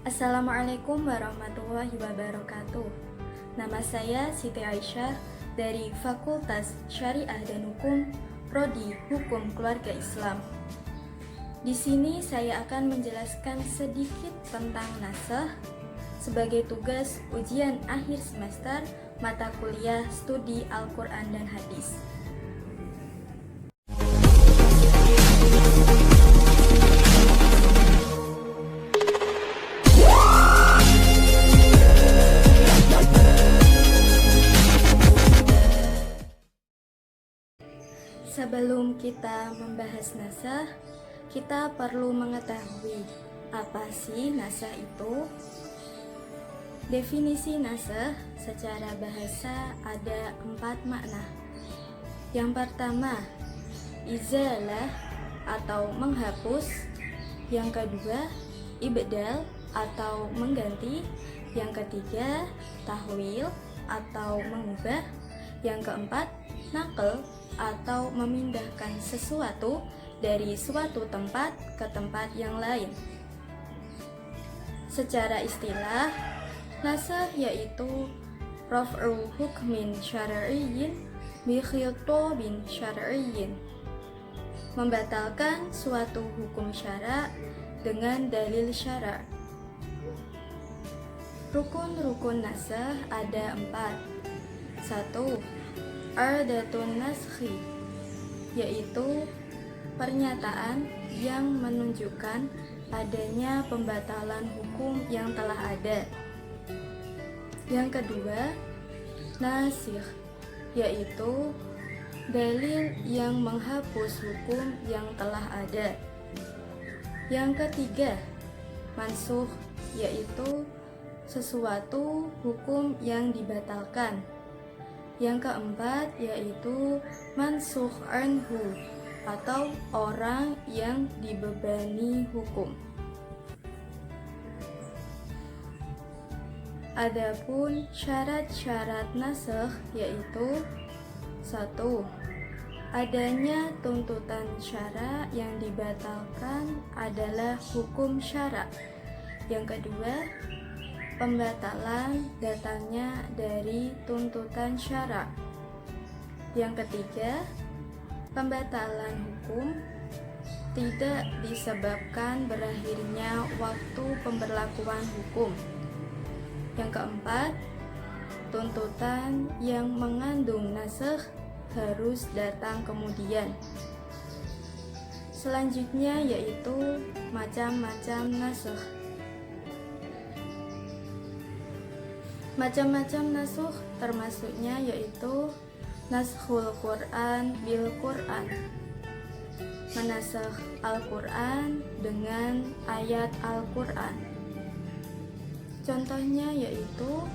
Assalamualaikum warahmatullahi wabarakatuh. Nama saya Siti Aisyah dari Fakultas Syariah dan Hukum, Prodi Hukum Keluarga Islam. Di sini saya akan menjelaskan sedikit tentang naskah sebagai tugas ujian akhir semester mata kuliah studi Al-Quran dan Hadis. Sebelum kita membahas naskah, kita perlu mengetahui apa sih naskah itu. Definisi naskah secara bahasa ada 4 makna. Yang pertama, izalah atau menghapus. Yang kedua, ibdal atau mengganti. Yang ketiga, tahwil atau mengubah. Yang keempat, naql atau memindahkan sesuatu dari suatu tempat ke tempat yang lain. Secara istilah, naskah yaitu raf'u hukmin syar'iyyin bi khitabin syar'iyyin, membatalkan suatu hukum syara' dengan dalil syara'. Rukun-rukun naskah ada 4. 1. Ardatun naskhi, yaitu pernyataan yang menunjukkan adanya pembatalan hukum yang telah ada. Yang kedua, nasikh, yaitu dalil yang menghapus hukum yang telah ada. Yang ketiga, mansukh, yaitu sesuatu hukum yang dibatalkan. Yang keempat yaitu mansukh anhu atau orang yang dibebani hukum. Adapun syarat-syarat naskah yaitu 1. Adanya tuntutan syara yang dibatalkan adalah hukum syara. Yang kedua, pembatalan datangnya dari tuntutan syara'. Yang ketiga, pembatalan hukum tidak disebabkan berakhirnya waktu pemberlakuan hukum. Yang keempat, tuntutan yang mengandung naskah harus datang kemudian. Selanjutnya yaitu macam-macam naskah. Macam-macam naskah termasuknya yaitu naskhul Quran bil Quran, menasakh Al-Quran dengan ayat Al-Quran. Contohnya yaitu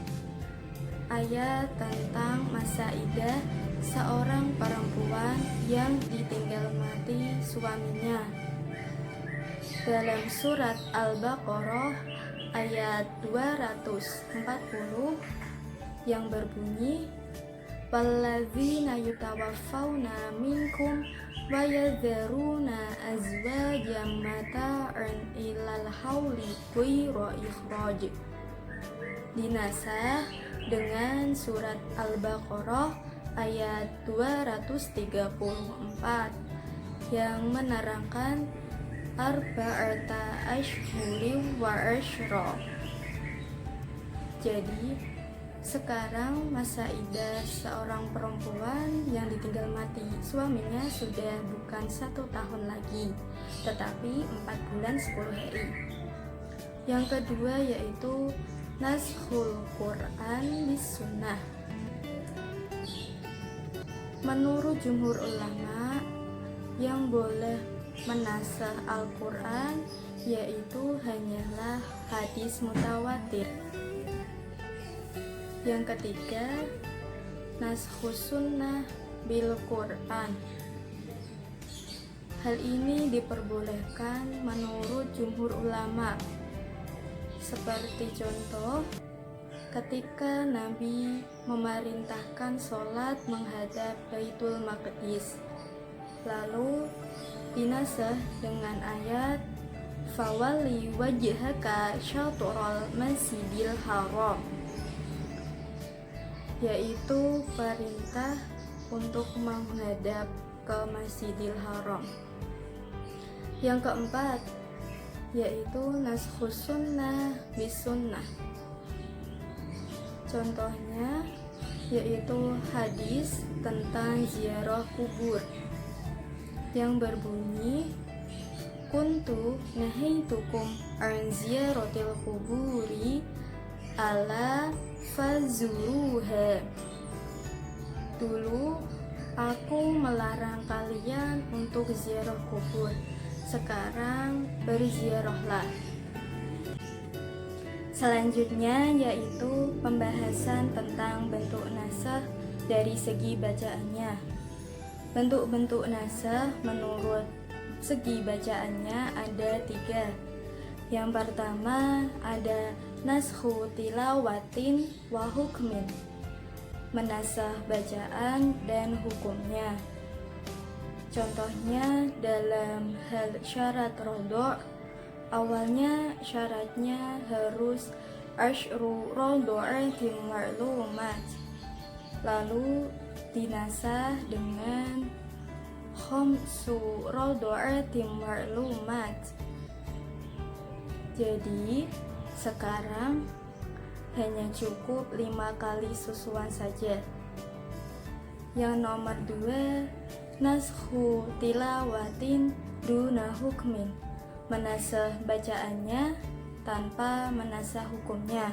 ayat tentang masa iddah seorang perempuan yang ditinggal mati suaminya dalam surat Al-Baqarah ayat 240 yang berbunyi, walladzina yutawaffawna minkum wa yadharuna azwajan mata'an ilal hauli ghayra ikhraj. Dinasakh dengan surat Al-Baqarah ayat 234 yang menerangkan arba'ata ashhurin wa ashra. Jadi sekarang masa iddah seorang perempuan yang ditinggal mati suaminya sudah bukan 1 tahun lagi, tetapi 4 bulan 10 hari. Yang kedua yaitu naskhul Quran bis sunnah. Menurut jumhur ulama, yang boleh menasakh Al-Quran yaitu hanyalah hadis mutawatir. Yang ketiga, naskhus sunnah bil Quran. Hal ini diperbolehkan menurut jumhur ulama. Seperti contoh, ketika Nabi memerintahkan sholat menghadap Baitul Maqdis, lalu dinasakh dengan ayat fawalli wajhaka syatral masjidil haram, yaitu perintah untuk menghadap ke Masjidil Haram. Yang keempat yaitu naskhus sunnah bisunnah. Contohnya yaitu hadis tentang ziarah kubur yang berbunyi kuntu nahaitukum an ziyaratil kuburi ala fazuruha. Dulu aku melarang kalian untuk ziarah kubur, sekarang berziarahlah. Selanjutnya yaitu pembahasan tentang bentuk nasakh dari segi bacaannya. Bentuk-bentuk nasakh menurut segi bacaannya ada 3. Yang pertama ada naskhu tilawatin wa hukmin, menasakh bacaan dan hukumnya. Contohnya dalam hal syarat rodok, awalnya syaratnya harus asyru rodo'atin ma'lumat, lalu dinasakh dengan khamsu rodo'atin ma'lumat. Jadi sekarang hanya cukup 5 kali susuan saja. Yang nomor 2, naskhu tilawatin duna hukmin, menasakh bacaannya tanpa menasakh hukumnya,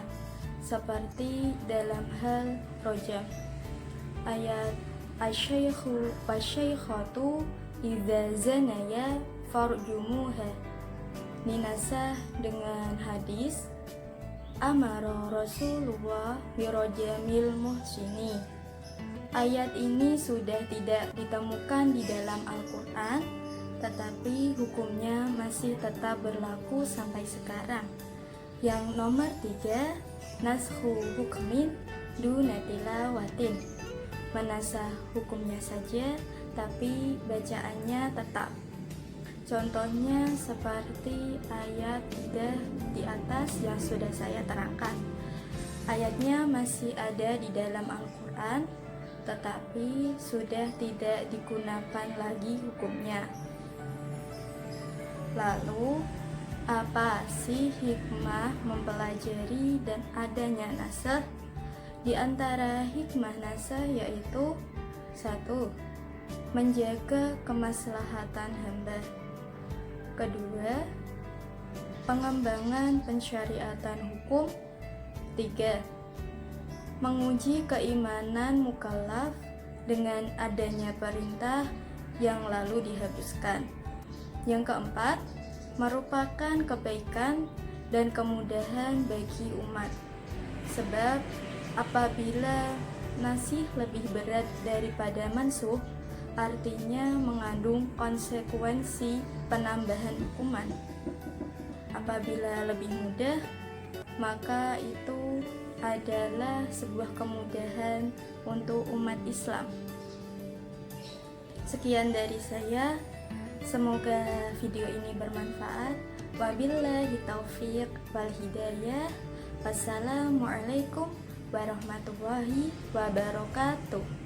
seperti dalam hal rojam ayat asyaikhu wasyaikhatu idza zanaya farjumuha, dinasakh dengan hadis amara Rasulullah birojamil muhsini. Ayat ini sudah tidak ditemukan di dalam Al-Quran, tetapi hukumnya masih tetap berlaku sampai sekarang. Yang nomor 3, naskhu hukmin duna tilawatin, menasakh hukumnya saja tapi bacaannya tetap. Contohnya seperti ayat 3 di atas yang sudah saya terangkan. Ayatnya masih ada di dalam Al-Quran, tetapi sudah tidak digunakan lagi hukumnya. Lalu, apa sih hikmah mempelajari dan adanya nasakh? Di antara hikmah nasakh yaitu 1. Menjaga kemaslahatan hamba. 2. Pengembangan pensyariatan hukum. 3. Menguji keimanan mukallaf dengan adanya perintah yang lalu dihapuskan. Yang keempat, merupakan kebaikan dan kemudahan bagi umat. Sebab apabila nasih lebih berat daripada mansuh, artinya mengandung konsekuensi penambahan hukuman. Apabila lebih mudah, maka itu adalah sebuah kemudahan untuk umat Islam. Sekian dari saya, semoga video ini bermanfaat. Wabillahi taufiq wal hidayah. Wassalamualaikum warahmatullahi wabarakatuh.